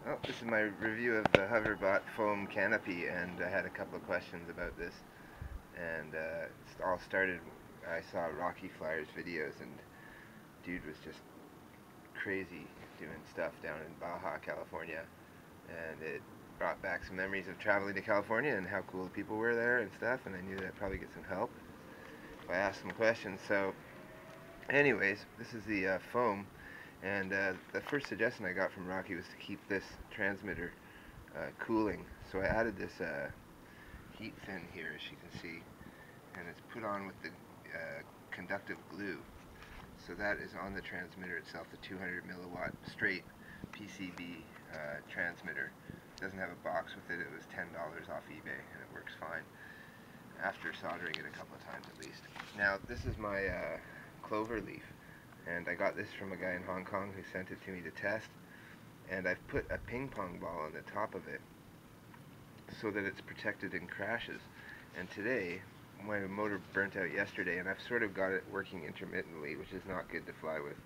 Well, this is my review of the Hoverbot foam canopy, and I had a couple of questions about this. And it all started, I saw Rocky Flyers videos, and dude was just crazy doing stuff down in Baja, California. And it brought back some memories of traveling to California and how cool the people were there and stuff, and I knew that I'd probably get some help if I asked some questions. So, anyways, this is the foam, and the first suggestion I got from Rocky was to keep this transmitter cooling. So I added this heat fin here, as you can see, and it's put on with the conductive glue. So that is on the transmitter itself, the 200 milliwatt straight PCB transmitter. It doesn't have a box with it. It was $10 off eBay, and it works fine after soldering it a couple of times at least. Now this is my clover leaf, and I got this from a guy in Hong Kong who sent it to me to test, and I've put a ping pong ball on the top of it so that it's protected in crashes. And today, my motor burnt out yesterday, and I've sort of got it working intermittently, which is not good to fly with.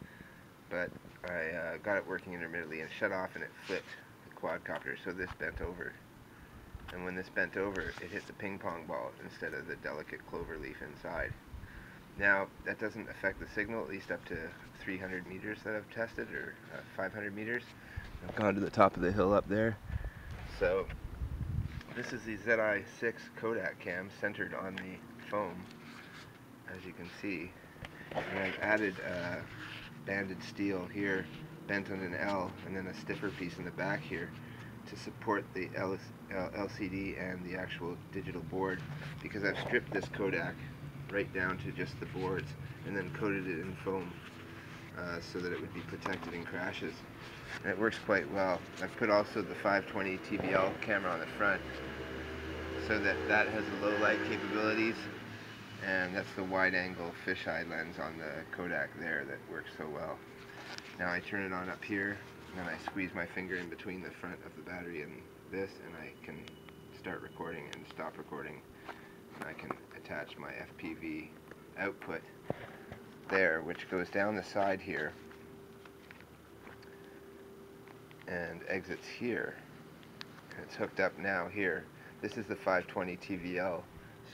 But I got it working intermittently and shut off, and it flipped the quadcopter, so this bent over. And when this bent over, it hit the ping pong ball instead of the delicate clover leaf inside. Now, that doesn't affect the signal, at least up to 300 meters that I've tested, or 500 meters. I've gone to the top of the hill up there. So this is the ZI-6 Kodak cam centered on the foam, as you can see. And I've added banded steel here, bent on an L, and then a stiffer piece in the back here to support the LCD and the actual digital board, because I've stripped this Kodak right down to just the boards and then coated it in foam so that it would be protected in crashes. And it works quite well. I've put also the 520 TBL camera on the front so that that has the low light capabilities, and that's the wide angle fisheye lens on the Kodak there that works so well. Now I turn it on up here, and then I squeeze my finger in between the front of the battery and this, and I can start recording and stop recording. And I can attach my FPV output there, which goes down the side here and exits here. And it's hooked up now here. This is the 520 TVL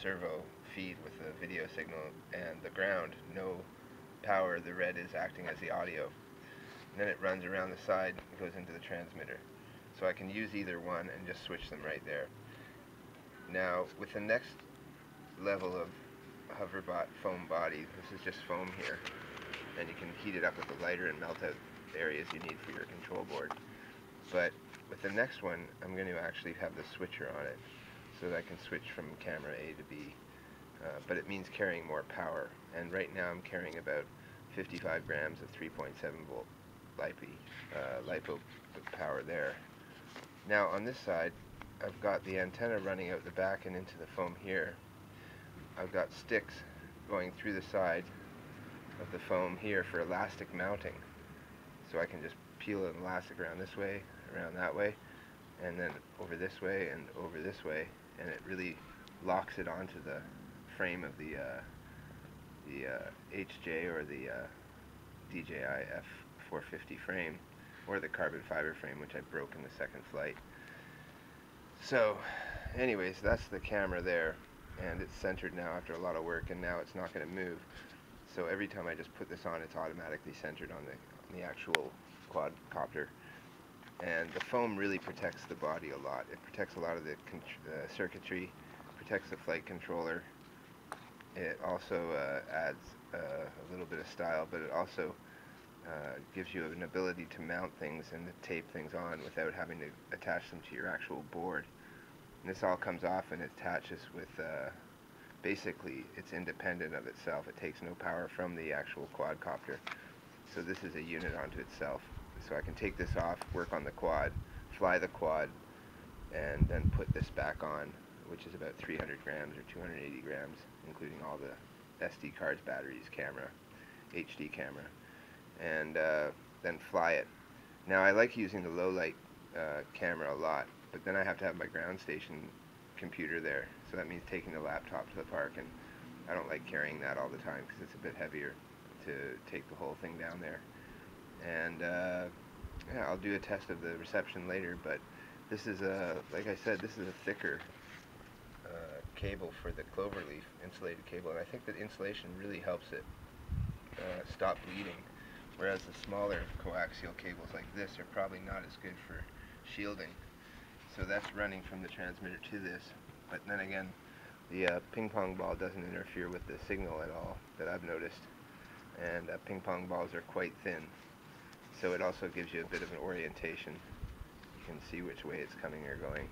servo feed with the video signal, and the ground, no power. The red is acting as the audio. And then it runs around the side and goes into the transmitter. So I can use either one and just switch them right there. Now, with the next level of Hoverbot foam body, this is just foam here, and you can heat it up with a lighter and melt out the areas you need for your control board. But with the next one, I'm going to actually have the switcher on it so that I can switch from camera A to B. But it means carrying more power, and right now I'm carrying about 55 grams of 3.7 volt LiPo power there. Now on this side, I've got the antenna running out the back and into the foam here. I've got sticks going through the side of the foam here for elastic mounting, so I can just peel an elastic around this way, around that way, and then over this way and over this way, and it really locks it onto the frame of the HJ or the DJI F450 frame, or the carbon fiber frame, which I broke in the second flight. So anyways, that's the camera there, and it's centered now after a lot of work, and now it's not going to move. So every time I just put this on, it's automatically centered on the actual quadcopter. And the foam really protects the body a lot. It protects a lot of the circuitry, protects the flight controller. It also adds a little bit of style, but it also gives you an ability to mount things and to tape things on without having to attach them to your actual board. And this all comes off and attaches with, basically, it's independent of itself. It takes no power from the actual quadcopter. So this is a unit onto itself. So I can take this off, work on the quad, fly the quad, and then put this back on, which is about 300 grams or 280 grams, including all the SD cards, batteries, camera, HD camera, and then fly it. Now I like using the low light camera a lot, but then I have to have my ground station computer there, so that means taking the laptop to the park, and I don't like carrying that all the time because it's a bit heavier to take the whole thing down there. And Yeah, I'll do a test of the reception later, but this is like I said, this is a thicker cable for the cloverleaf, insulated cable, and I think that insulation really helps it stop bleeding, whereas the smaller coaxial cables like this are probably not as good for shielding. So that's running from the transmitter to this, but then again, the ping pong ball doesn't interfere with the signal at all that I've noticed, and ping pong balls are quite thin, so it also gives you a bit of an orientation. You can see which way it's coming or going.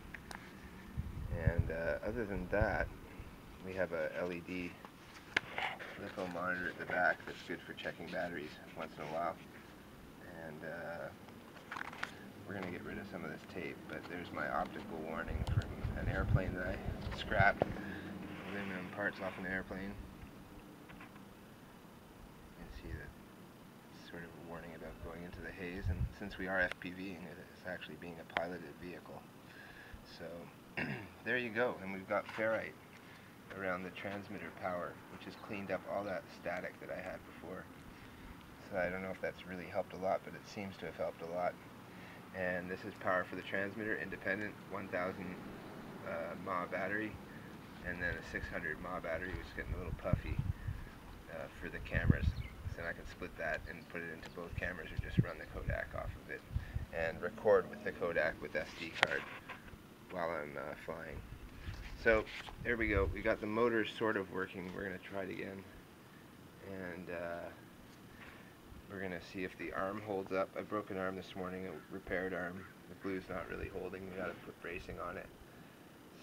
And other than that, we have a LED litho monitor at the back that's good for checking batteries once in a while. And we're going to get rid of some of this tape, but there's my optical warning from an airplane that I scrapped. Aluminum parts off an airplane. You can see the sort of a warning about going into the haze, and since we are FPVing, it's actually being a piloted vehicle. So there you go, and we've got ferrite around the transmitter power, which has cleaned up all that static that I had before. So I don't know if that's really helped a lot, but it seems to have helped a lot. And this is power for the transmitter, independent, 1000 mAh battery, and then a 600 mAh battery, which is getting a little puffy for the cameras. So I can split that and put it into both cameras, or just run the Kodak off of it and record with the Kodak with SD card while I'm flying. So there we go. We got the motors sort of working. We're going to try it again, and we're going to see if the arm holds up. I broke an arm this morning, a repaired arm. The glue's not really holding. We got to put bracing on it.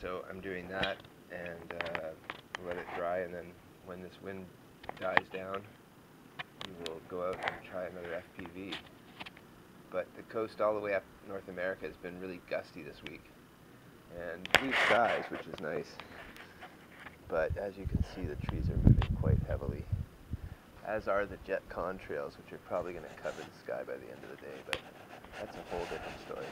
So I'm doing that, and let it dry, and then when this wind dies down, we will go out and try another FPV. But the coast all the way up North America has been really gusty this week, and blue skies, which is nice. But as you can see, the trees are moving quite heavily, as are the jet contrails, which are probably going to cover the sky by the end of the day, but that's a whole different story.